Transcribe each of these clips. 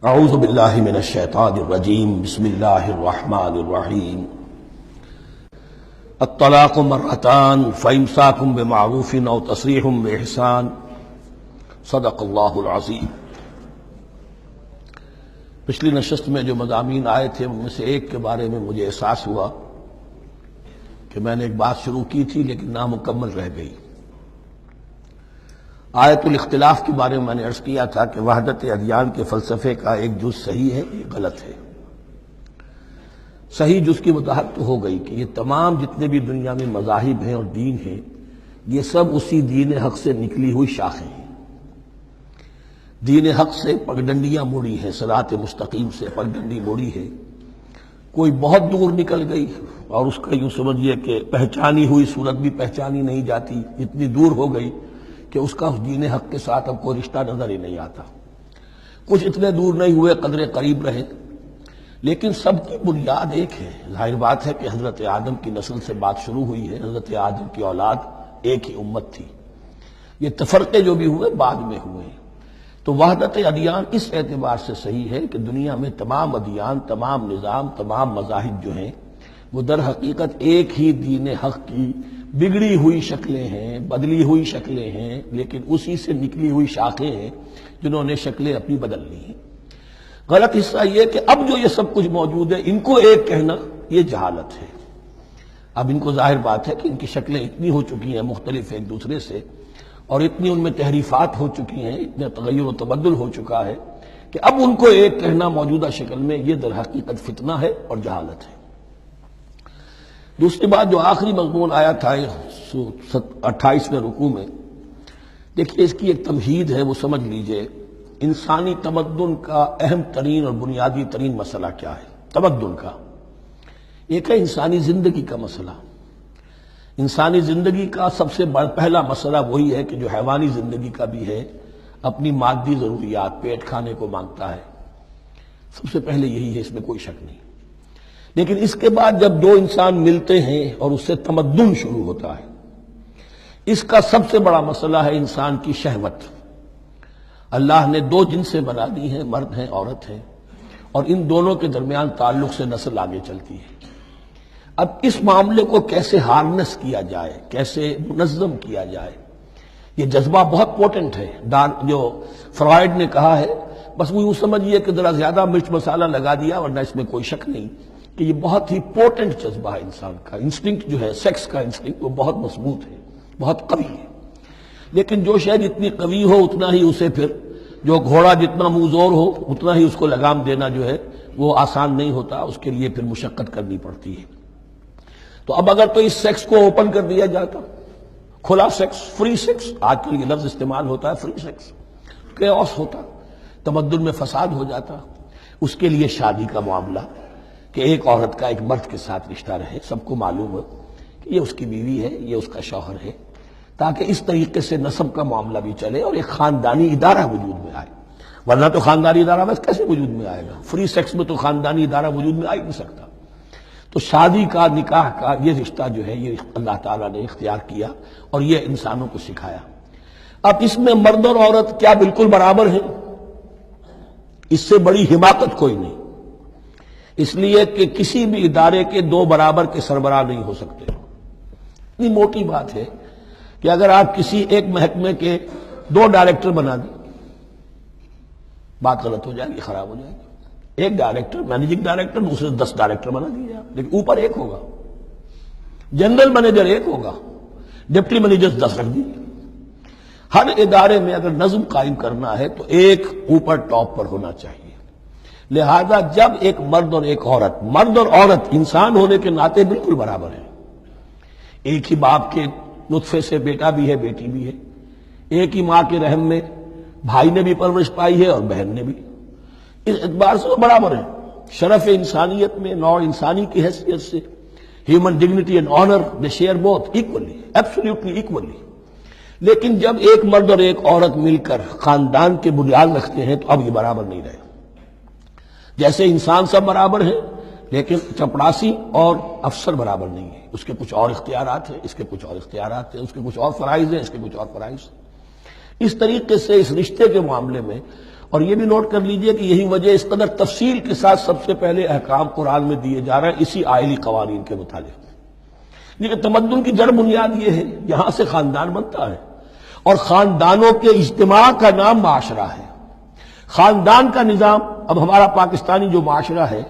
اعوذ باللہ من الشیطان الرجیم بسم اللہ الرحمن الرحیم الطلاق مرتان فامساک بمعروف او تسریح باحسان صدق اللہ العظیم۔ پچھلی نشست میں جو مضامین آئے تھے ان میں سے ایک کے بارے میں مجھے احساس ہوا کہ میں نے ایک بات شروع کی تھی لیکن نامکمل رہ گئی۔ آیت الاختلاف کے بارے میں میں نے عرض کیا تھا کہ وحدت ادیان کے فلسفے کا ایک جز صحیح ہے، ایک غلط ہے۔ صحیح جز کی وضاحت تو ہو گئی کہ یہ تمام جتنے بھی دنیا میں مذاہب ہیں اور دین ہیں یہ سب اسی دین حق سے نکلی ہوئی شاخیں ہیں۔ دین حق سے پگڈنڈیاں مڑی ہیں، صراط مستقیم سے پگڈنڈی مڑی ہے، کوئی بہت دور نکل گئی اور اس کا یوں سمجھیے کہ پہچانی ہوئی صورت بھی پہچانی نہیں جاتی، اتنی دور ہو گئی کہ اس کا اس دین حق کے ساتھ اب کوئی رشتہ نظر ہی نہیں آتا۔ کچھ اتنے دور نہیں ہوئے، قدرے قریب رہے، لیکن سب کی بنیاد ایک ہے۔ ظاہر بات ہے کہ حضرت آدم کی نسل سے بات شروع ہوئی ہے، حضرت آدم کی اولاد ایک ہی امت تھی۔ یہ تفرقے جو بھی ہوئے بعد میں ہوئے، تو وحدت ادیان اس اعتبار سے صحیح ہے کہ دنیا میں تمام ادیان، تمام نظام، تمام مذاہب جو ہیں وہ در حقیقت ایک ہی دین حق کی بگڑی ہوئی شکلیں ہیں، بدلی ہوئی شکلیں ہیں، لیکن اسی سے نکلی ہوئی شاخیں ہیں جنہوں نے شکلیں اپنی بدل لی ہیں۔ غلط حصہ یہ کہ اب جو یہ سب کچھ موجود ہے ان کو ایک کہنا یہ جہالت ہے۔ اب ان کو ظاہر بات ہے کہ ان کی شکلیں اتنی ہو چکی ہیں مختلف ایک دوسرے سے، اور اتنی ان میں تحریفات ہو چکی ہیں، اتنا تغیر و تبدل ہو چکا ہے کہ اب ان کو ایک کہنا موجودہ شکل میں یہ در حقیقت فتنہ ہے اور جہالت ہے۔ دوسری بات جو آخری مضمون آیا تھا 28ویں رکوع میں، دیکھیے اس کی ایک تمہید ہے، وہ سمجھ لیجئے۔ انسانی تمدن کا اہم ترین اور بنیادی ترین مسئلہ کیا ہے تمدن کا؟ ایک ہے انسانی زندگی کا مسئلہ۔ انسانی زندگی کا سب سے پہلا مسئلہ وہی ہے کہ جو حیوانی زندگی کا بھی ہے، اپنی مادی ضروریات، پیٹ کھانے کو مانگتا ہے، سب سے پہلے یہی ہے، اس میں کوئی شک نہیں۔ لیکن اس کے بعد جب دو انسان ملتے ہیں اور اس سے تمدن شروع ہوتا ہے، اس کا سب سے بڑا مسئلہ ہے انسان کی شہوت۔ اللہ نے دو جنسیں بنا دی ہیں، مرد ہیں، عورت ہیں، اور ان دونوں کے درمیان تعلق سے نسل آگے چلتی ہے۔ اب اس معاملے کو کیسے ہارنس کیا جائے، کیسے منظم کیا جائے، یہ جذبہ بہت پوٹنٹ ہے۔ جو فرائڈ نے کہا ہے، بس وہ یوں سمجھیے کہ ذرا زیادہ مرچ مسالہ لگا دیا، ورنہ اس میں کوئی شک نہیں کہ یہ بہت ہی پوٹنٹ جذبہ ہے انسان کا۔ انسٹنکٹ جو ہے، سیکس کا انسٹنکٹ، وہ بہت مضبوط ہے، بہت قوی ہے۔ لیکن جو شے جتنی قوی ہو اتنا ہی اسے پھر، جو گھوڑا جتنا منہ زور ہو اتنا ہی اس کو لگام دینا جو ہے وہ آسان نہیں ہوتا، اس کے لیے پھر مشقت کرنی پڑتی ہے۔ تو اب اگر تو اس سیکس کو اوپن کر دیا جاتا، کھلا سیکس، فری سیکس، آج کل یہ لفظ استعمال ہوتا ہے، فری سیکس، کیوس ہوتا، تمدن میں فساد ہو جاتا۔ اس کے لیے شادی کا معاملہ کہ ایک عورت کا ایک مرد کے ساتھ رشتہ رہے، سب کو معلوم ہو کہ یہ اس کی بیوی ہے، یہ اس کا شوہر ہے، تاکہ اس طریقے سے نسب کا معاملہ بھی چلے اور ایک خاندانی ادارہ وجود میں آئے۔ ورنہ تو خاندانی ادارہ بس کیسے وجود میں آئے گا؟ فری سیکس میں تو خاندانی ادارہ وجود میں آ ہی نہیں سکتا۔ تو شادی کا، نکاح کا یہ رشتہ جو ہے یہ اللہ تعالیٰ نے اختیار کیا اور یہ انسانوں کو سکھایا۔ اب اس میں مرد اور عورت کیا بالکل برابر ہیں؟ اس سے بڑی حماقت کوئی نہیں، اس لیے کہ کسی بھی ادارے کے دو برابر کے سربراہ نہیں ہو سکتے۔ اتنی موٹی بات ہے کہ اگر آپ کسی ایک محکمے کے دو ڈائریکٹر بنا دیں، بات غلط ہو جائے گی، خراب ہو جائے گی۔ ایک ڈائریکٹر، مینیجنگ ڈائریکٹر، دوسرے 10 ڈائریکٹر بنا دیے آپ، لیکن اوپر ایک ہوگا، جنرل مینیجر ایک ہوگا، ڈپٹی مینیجر 10 رکھ دیجیے۔ ہر ادارے میں اگر نظم قائم کرنا ہے تو ایک اوپر ٹاپ پر ہونا چاہیے۔ لہذا جب ایک مرد اور ایک عورت، مرد اور عورت انسان ہونے کے ناطے بالکل برابر ہیں، ایک ہی باپ کے نطفے سے بیٹا بھی ہے، بیٹی بھی ہے، ایک ہی ماں کے رحم میں بھائی نے بھی پرورش پائی ہے اور بہن نے بھی، اس اعتبار سے وہ برابر ہیں۔ شرف انسانیت میں، نوع انسانی کی حیثیت سے، human dignity and honour, they share both equally, absolutely equally. لیکن جب ایک مرد اور ایک عورت مل کر خاندان کے بنیاد رکھتے ہیں تو اب یہ برابر نہیں رہے۔ جیسے انسان سب برابر ہیں، لیکن چپڑاسی اور افسر برابر نہیں ہے، اس کے کچھ اور اختیارات ہیں، اس کے کچھ اور اختیارات ہیں، اس کے کچھ اور فرائض ہیں، اس کے کچھ اور فرائض ہیں۔ اس طریقے سے اس رشتے کے معاملے میں اور یہ بھی نوٹ کر لیجئے کہ یہی وجہ اس قدر تفصیل کے ساتھ سب سے پہلے احکام قرآن میں دیے جا رہے ہیں اسی آئلی قوانین کے متعلق۔ لیکن تمدن کی جڑ بنیاد یہ ہے، یہاں سے خاندان بنتا ہے، اور خاندانوں کے اجتماع کا نام معاشرہ ہے۔ خاندان کا نظام، اب ہمارا پاکستانی جو معاشرہ ہے،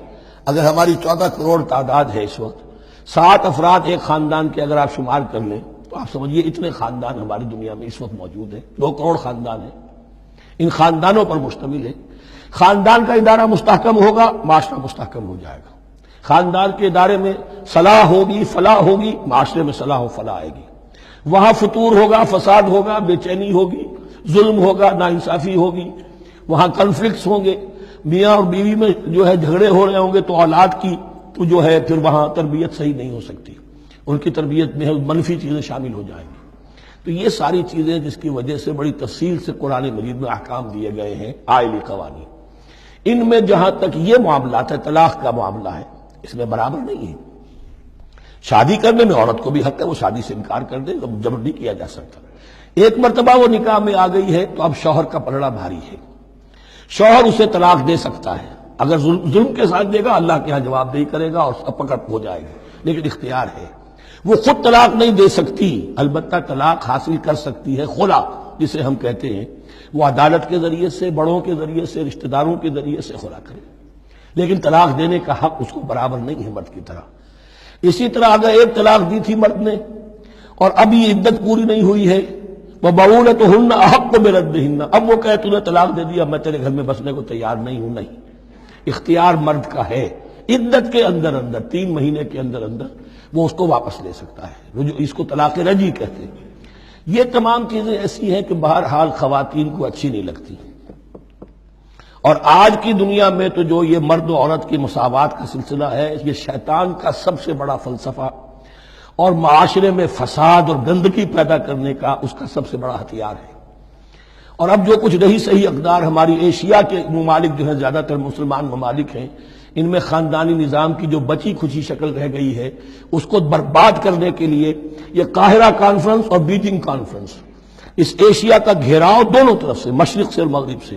اگر ہماری 14 کروڑ تعداد ہے اس وقت، 7 افراد ایک خاندان کے اگر آپ شمار کر لیں تو آپ سمجھیے اتنے خاندان ہماری دنیا میں اس وقت موجود ہیں، 2 کروڑ خاندان ہیں، ان خاندانوں پر مشتمل ہے۔ خاندان کا ادارہ مستحکم ہوگا، معاشرہ مستحکم ہو جائے گا۔ خاندان کے ادارے میں صلاح ہوگی، فلاح ہوگی، معاشرے میں صلاح و فلاح آئے گی۔ وہاں فتور ہوگا، فساد ہوگا، بے چینی ہوگی، ظلم ہوگا، ناانصافی ہوگی، وہاں کنفلکٹس ہوں گے، میاں اور بیوی میں جو ہے جھگڑے ہو رہے ہوں گے، تو اولاد کی تو جو ہے پھر وہاں تربیت صحیح نہیں ہو سکتی، ان کی تربیت میں منفی چیزیں شامل ہو جائیں گی۔ تو یہ ساری چیزیں جس کی وجہ سے بڑی تفصیل سے قرآن مجید میں احکام دیے گئے ہیں آئلی قوانین، ان میں جہاں تک یہ معاملات ہے، طلاق کا معاملہ ہے، اس میں برابر نہیں ہے۔ شادی کرنے میں عورت کو بھی حق ہے، وہ شادی سے انکار کر دے، جبر نہیں کیا جا سکتا۔ ایک مرتبہ وہ نکاح میں آ گئی ہے تو اب شوہر کا پلڑا بھاری ہے، شوہر اسے طلاق دے سکتا ہے، اگر ظلم کے ساتھ دے گا اللہ کے ہاں جواب دہی کرے گا اور پکڑ ہو جائے گا، لیکن اختیار ہے۔ وہ خود طلاق نہیں دے سکتی، البتہ طلاق حاصل کر سکتی ہے خلا جسے ہم کہتے ہیں، وہ عدالت کے ذریعے سے، بڑوں کے ذریعے سے، رشتہ داروں کے ذریعے سے خلا کرے، لیکن طلاق دینے کا حق اس کو برابر نہیں ہے مرد کی طرح۔ اسی طرح اگر ایک طلاق دی تھی مرد نے اور اب یہ عدت پوری نہیں ہوئی ہے، وَبَعُولَتُهُنَّ أَحَقُّ بِرَدِّهِنَّ، اب وہ کہے تو نے طلاق دے دیا، میں تیرے گھر میں بسنے کو تیار نہیں ہوں، نہیں، اختیار مرد کا ہے، عدت کے اندر 3 مہینے کے اندر وہ اس کو واپس لے سکتا ہے، اس کو طلاق رجعی کہتے ہیں۔ یہ تمام چیزیں ایسی ہیں کہ بہرحال خواتین کو اچھی نہیں لگتی، اور آج کی دنیا میں تو جو یہ مرد و عورت کی مساوات کا سلسلہ ہے، یہ شیطان کا سب سے بڑا فلسفہ اور معاشرے میں فساد اور گندگی پیدا کرنے کا اس کا سب سے بڑا ہتھیار ہے۔ اور اب جو کچھ رہی صحیح اقدار ہماری ایشیا کے ممالک جو ہیں، زیادہ تر مسلمان ممالک ہیں، ان میں خاندانی نظام کی جو بچی کھچی شکل رہ گئی ہے اس کو برباد کرنے کے لیے یہ قاہرہ کانفرنس اور بیجنگ کانفرنس، اس ایشیا کا گھیراؤ دونوں طرف سے، مشرق سے اور مغرب سے،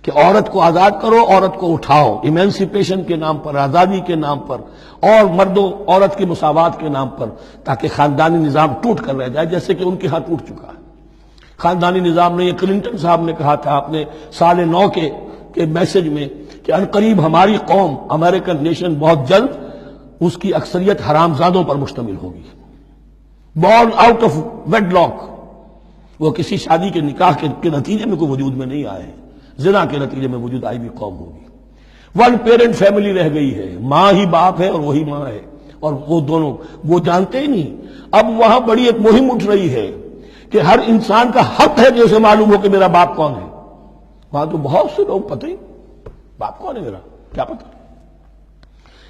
کہ عورت کو آزاد کرو، عورت کو اٹھاؤ، ایمینسیپیشن کے نام پر، آزادی کے نام پر، اور مرد و عورت کی مساوات کے نام پر، تاکہ خاندانی نظام ٹوٹ کر رہ جائے، جیسے کہ ان کے ہاں ٹوٹ چکا ہے۔ خاندانی نظام نے، یہ کلنٹن صاحب نے کہا تھا اپنے سال 9 کے میسج میں کہ عنقریب ہماری قوم، امریکن نیشن، بہت جلد اس کی اکثریت حرامزادوں پر مشتمل ہوگی، born out of wedlock, وہ کسی شادی کے نکاح کے نتیجے میں کوئی وجود میں نہیں آئے ہیں، زنا کے نتیجے میں وجود آئی بھی قوم ہوگی۔ 1 پیرنٹ فیملی رہ گئی ہے، ماں ہی باپ ہے اور وہی ماں ہے، اور وہ دونوں وہ جانتے ہی نہیں۔ اب وہاں بڑی ایک مہم اٹھ رہی ہے کہ ہر انسان کا حق ہے کہ اسے معلوم ہو کہ میرا باپ کون ہے۔ وہاں تو بہت سے لوگ پتہ ہی باپ کون ہے میرا، کیا پتہ۔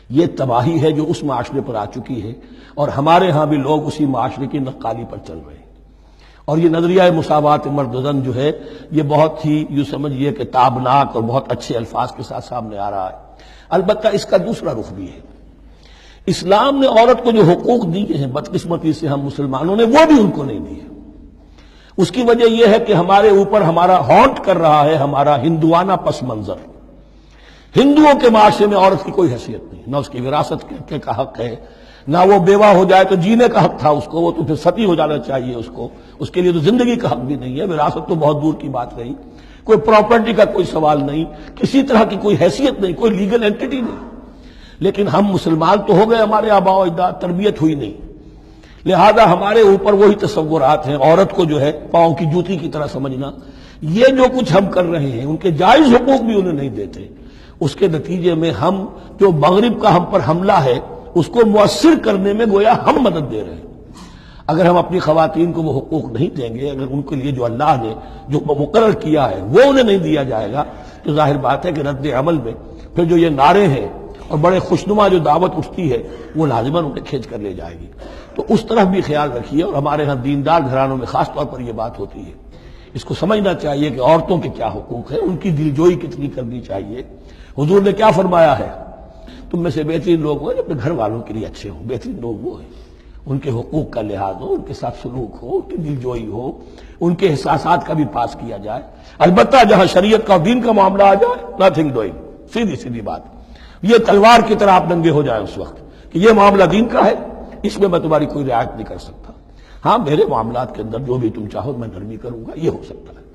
یہ تباہی ہے جو اس معاشرے پر آ چکی ہے، اور ہمارے ہاں بھی لوگ اسی معاشرے کی نقالی پر چل رہے ہیں۔ اور یہ نظریہ مساوات مرد و زن جو ہے، یہ بہت ہی یوں سمجھیے کہ تابناک اور بہت اچھے الفاظ کے ساتھ سامنے آ رہا ہے۔ البتہ اس کا دوسرا رخ بھی ہے، اسلام نے عورت کو جو حقوق دیے ہیں بدقسمتی سے ہم مسلمانوں نے وہ بھی ان کو نہیں دیے۔ اس کی وجہ یہ ہے کہ ہمارے اوپر ہمارا ہانٹ کر رہا ہے ہمارا ہندوانہ پس منظر۔ ہندوؤں کے معاشرے میں عورت کی کوئی حیثیت نہیں، نہ اس کی وراثت کا حق ہے، نہ وہ بیوہ ہو جائے تو جینے کا حق تھا اس کو، وہ تو پھر ستی ہو جانا چاہیے اس کے لیے تو زندگی کا حق بھی نہیں ہے، وراثت تو بہت دور کی بات رہی، کوئی پراپرٹی کا کوئی سوال نہیں، کسی طرح کی کوئی حیثیت نہیں، کوئی لیگل اینٹیٹی نہیں۔ لیکن ہم مسلمان تو ہو گئے، ہمارے آباء و اجداد، تربیت ہوئی نہیں، لہذا ہمارے اوپر وہی تصورات ہیں، عورت کو جو ہے پاؤں کی جوتی کی طرح سمجھنا۔ یہ جو کچھ ہم کر رہے ہیں ان کے جائز حقوق بھی انہیں نہیں دیتے، اس کے نتیجے میں ہم جو مغرب کا ہم پر حملہ ہے اس کو مؤثر کرنے میں گویا ہم مدد دے رہے ہیں۔ اگر ہم اپنی خواتین کو وہ حقوق نہیں دیں گے، اگر ان کے لیے جو اللہ نے جو مقرر کیا ہے وہ انہیں نہیں دیا جائے گا، تو ظاہر بات ہے کہ رد عمل میں پھر جو یہ نعرے ہیں اور بڑے خوشنما جو دعوت اٹھتی ہے وہ لازماً انہیں کھینچ کر لے جائے گی۔ تو اس طرف بھی خیال رکھیے، اور ہمارے ہاں دیندار گھرانوں میں خاص طور پر یہ بات ہوتی ہے، اس کو سمجھنا چاہیے کہ عورتوں کے کیا حقوق ہیں، ان کی دلجوئی کتنی کرنی چاہیے۔ حضور نے کیا فرمایا ہے، تم میں سے بہترین لوگ وہ جو اپنے گھر والوں کے لیے اچھے ہوں، بہترین لوگ وہ ہیں۔ ان کے حقوق کا لحاظ ہو، ان کے ساتھ سلوک ہو، ان کی دلجوئی ہو، ان کے احساسات کا بھی پاس کیا جائے۔ البتہ جہاں شریعت کا اور دین کا معاملہ آ جائے، نتھنگ ڈوئنگ، سیدھی سیدھی بات، یہ تلوار کی طرح آپ ننگے ہو جائیں اس وقت کہ یہ معاملہ دین کا ہے، اس میں میں تمہاری کوئی رعایت نہیں کر سکتا۔ ہاں میرے معاملات کے اندر جو بھی تم چاہو میں نرمی کروں گا، یہ ہو سکتا ہے۔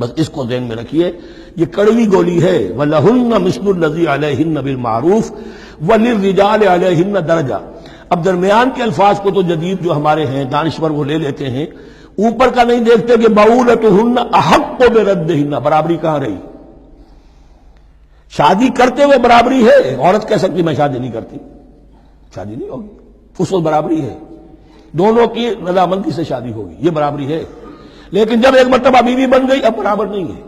بس اس کو ذہن میں رکھیے، یہ کڑوی گولی ہے۔ وَلَهُنَّ مِثْلُ الَّذِي عَلَيْهِنَّ بِالْمَعْرُوفِ وَلِلرِّجَالِ عَلَيْهِنَّ دَرَجَةٌ۔ اب درمیان کے الفاظ کو تو جدید جو ہمارے ہیں دانشور وہ لے لیتے ہیں، اوپر کا نہیں دیکھتے کہ بَعُولَتُهُنَّ أَحَقُّ بِرَدِّهِنَّ، برابری کہاں رہی؟ شادی کرتے ہوئے برابری ہے، عورت کہہ سکتی میں شادی نہیں کرتی، شادی نہیں ہوگی، اس وقت برابری ہے، دونوں کی رضامندی سے شادی ہوگی، یہ برابری ہے۔ لیکن جب ایک مرتبہ بیوی بن گئی اب برابر نہیں ہے۔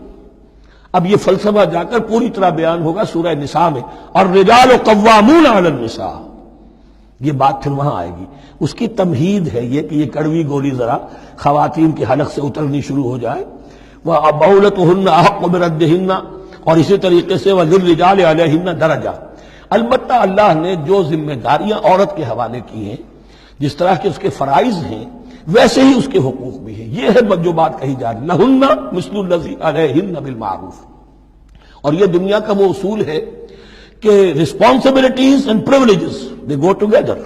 اب یہ فلسفہ جا کر پوری طرح بیان ہوگا سورہ نساء میں، اور الرجال قوامون علی النساء، یہ بات پھر وہاں آئے گی۔ اس کی تمہید ہے یہ کہ یہ کڑوی گولی ذرا خواتین کے حلق سے اترنی شروع ہو جائے۔ وَبَعُولَتُهُنَّ أَحَقُّ بِرَدِّهِنَّ، اور اسی طریقے سے وَلِلرِّجَالِ عَلَيْهِنَّ دَرَجَةٌ۔ البتہ اللہ نے جو ذمہ داریاں عورت کے حوالے کی ہیں، جس طرح کے اس کے فرائض ہیں ویسے ہی اس کے حقوق بھی ہیں، یہ ہے جو بات کہی جا رہی، لَهُنَّ مِثْلُ الَّذِي عَلَيْهِنَّ بِالْمَعْرُوفِ۔ اور یہ دنیا کا وہ اصول ہے کہ responsibilities and privileges they go together۔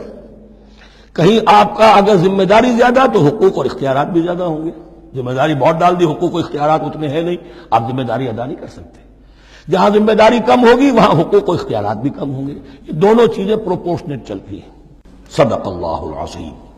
کہیں آپ کا اگر ذمہ داری زیادہ تو حقوق اور اختیارات بھی زیادہ ہوں گے۔ ذمہ داری بہت ڈال دی، حقوق و اختیارات اتنے ہیں نہیں، آپ ذمہ داری ادا نہیں کر سکتے۔ جہاں ذمہ داری کم ہوگی وہاں حقوق و اختیارات بھی کم ہوں گے۔ یہ دونوں چیزیں پروپورشنیٹ چلتی ہیں۔ صدق اللہ العظیم۔